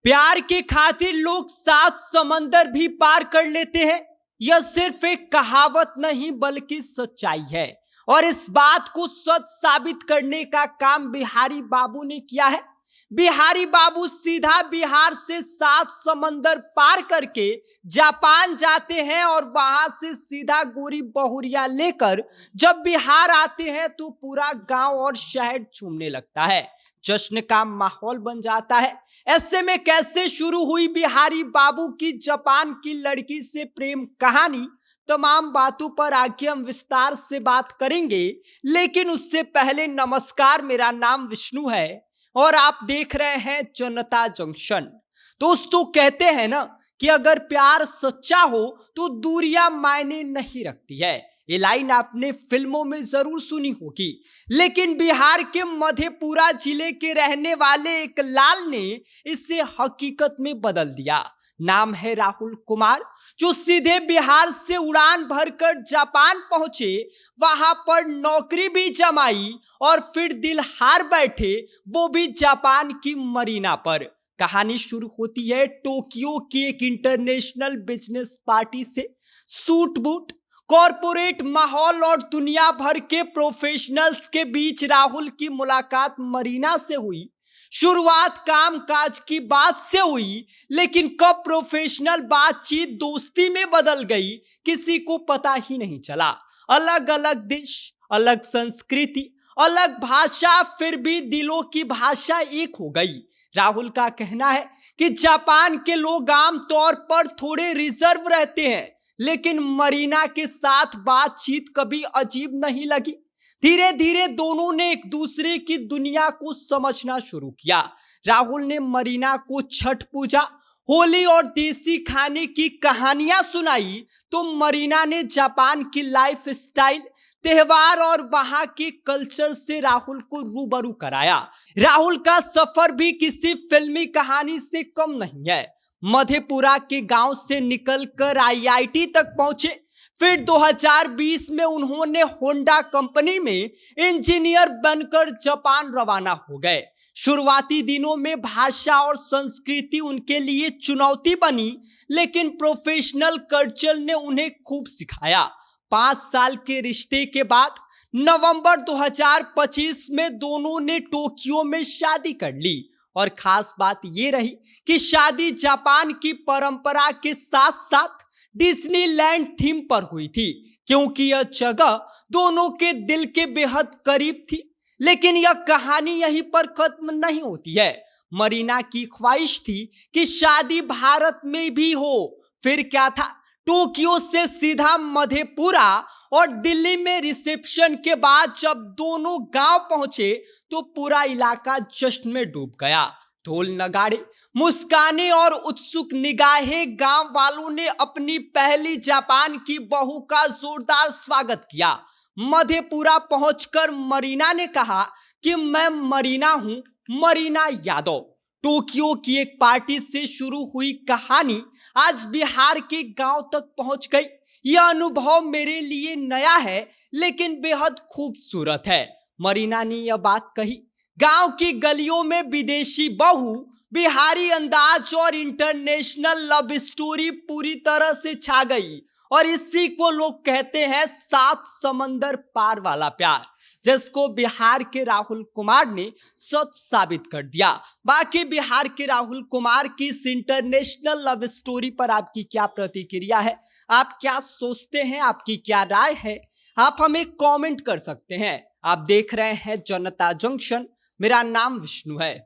प्यार की खातिर लोग 7 समंदर भी पार कर लेते हैं। यह सिर्फ एक कहावत नहीं बल्कि सच्चाई है। और इस बात को सच साबित करने का काम बिहारी बाबू ने किया है। बिहारी बाबू सीधा बिहार से 7 समंदर पार करके जापान जाते हैं और वहां से सीधा गोरी बहुरिया लेकर जब बिहार आते हैं तो पूरा गांव और शहर झूमने लगता है। जश्न का माहौल बन जाता है। ऐसे में कैसे शुरू हुई बिहारी बाबू की जापान की लड़की से प्रेम कहानी, तमाम बातों पर आगे हम विस्तार से बात करेंगे। लेकिन उससे पहले नमस्कार, मेरा नाम विष्णु है और आप देख रहे हैं जनता जंक्शन। दोस्तों, कहते हैं ना कि अगर प्यार सच्चा हो तो दूरियां मायने नहीं रखती है। ये लाइन आपने फिल्मों में जरूर सुनी होगी, लेकिन बिहार के मधेपुरा जिले के रहने वाले एक लाल ने इसे हकीकत में बदल दिया। नाम है राहुल कुमार, जो सीधे बिहार से उड़ान भरकर जापान पहुंचे, वहां पर नौकरी भी जमाई और फिर दिल हार बैठे, वो भी जापान की मरीना पर। कहानी शुरू होती है टोक्यो की एक इंटरनेशनल बिजनेस पार्टी से। सूट बूट, कॉरपोरेट माहौल और दुनिया भर के प्रोफेशनल्स के बीच राहुल की मुलाकात मरीना से हुई। शुरुआत काम काज की बात से हुई, लेकिन कब प्रोफेशनल बातचीत दोस्ती में बदल गई किसी को पता ही नहीं चला। अलग अलग देश, अलग संस्कृति, अलग भाषा, फिर भी दिलों की भाषा एक हो गई। राहुल का कहना है कि जापान के लोग आमतौर पर थोड़े रिजर्व रहते हैं, लेकिन मरीना के साथ बातचीत कभी अजीब नहीं लगी। धीरे धीरे दोनों ने एक दूसरे की दुनिया को समझना शुरू किया। राहुल ने मरीना को छठ पूजा, होली और देसी खाने की कहानियां सुनाई, तो मरीना ने जापान की लाइफ स्टाइल, त्योहार और वहां के कल्चर से राहुल को रूबरू कराया। राहुल का सफर भी किसी फिल्मी कहानी से कम नहीं है। मधेपुरा के गांव से निकलकर आईआईटी तक पहुंचे, फिर 2020 में उन्होंने होंडा कंपनी में इंजीनियर बनकर जापान रवाना हो गए। शुरुआती दिनों में भाषा और संस्कृति उनके लिए चुनौती बनी, लेकिन प्रोफेशनल कल्चर ने उन्हें खूब सिखाया। 5 साल के रिश्ते के बाद नवंबर 2025 में दोनों ने टोक्यो में शादी कर ली। और खास बात यह रही कि शादी जापान की परंपरा के साथ साथ डिज्नीलैंड थीम पर हुई थी, क्योंकि यह जगह दोनों के दिल के बेहद करीब थी। लेकिन यह कहानी यहीं पर खत्म नहीं होती है। मरीना की ख्वाहिश थी कि शादी भारत में भी हो। फिर क्या था, टोक्यो से सीधा मधेपुरा और दिल्ली में रिसेप्शन के बाद जब दोनों गांव पहुंचे तो पूरा इलाका जश्न में डूब गया। ढोल नगाड़े, मुस्काने और उत्सुक निगाहें, गांव वालों ने अपनी पहली जापान की बहू का जोरदार स्वागत किया। मधेपुरा पहुंचकर मरीना ने कहा कि मैं मरीना हूं, मरीना यादव। टोक्यो की एक पार्टी से शुरू हुई कहानी आज बिहार के गांव तक पहुंच गई। यह अनुभव मेरे लिए नया है, लेकिन बेहद खूबसूरत है। मरीना ने यह बात कही। गांव की गलियों में विदेशी बहू, बिहारी अंदाज और इंटरनेशनल लव स्टोरी पूरी तरह से छा गई। और इसी को लोग कहते हैं 7 समंदर पार वाला प्यार, जिसको बिहार के राहुल कुमार ने सच साबित कर दिया। बाकी बिहार के राहुल कुमार की इस इंटरनेशनल लव स्टोरी पर आपकी क्या प्रतिक्रिया है? आप क्या सोचते हैं? आपकी क्या राय है? आप हमें कमेंट कर सकते हैं। आप देख रहे हैं जनता जंक्शन, मेरा नाम विष्णु है।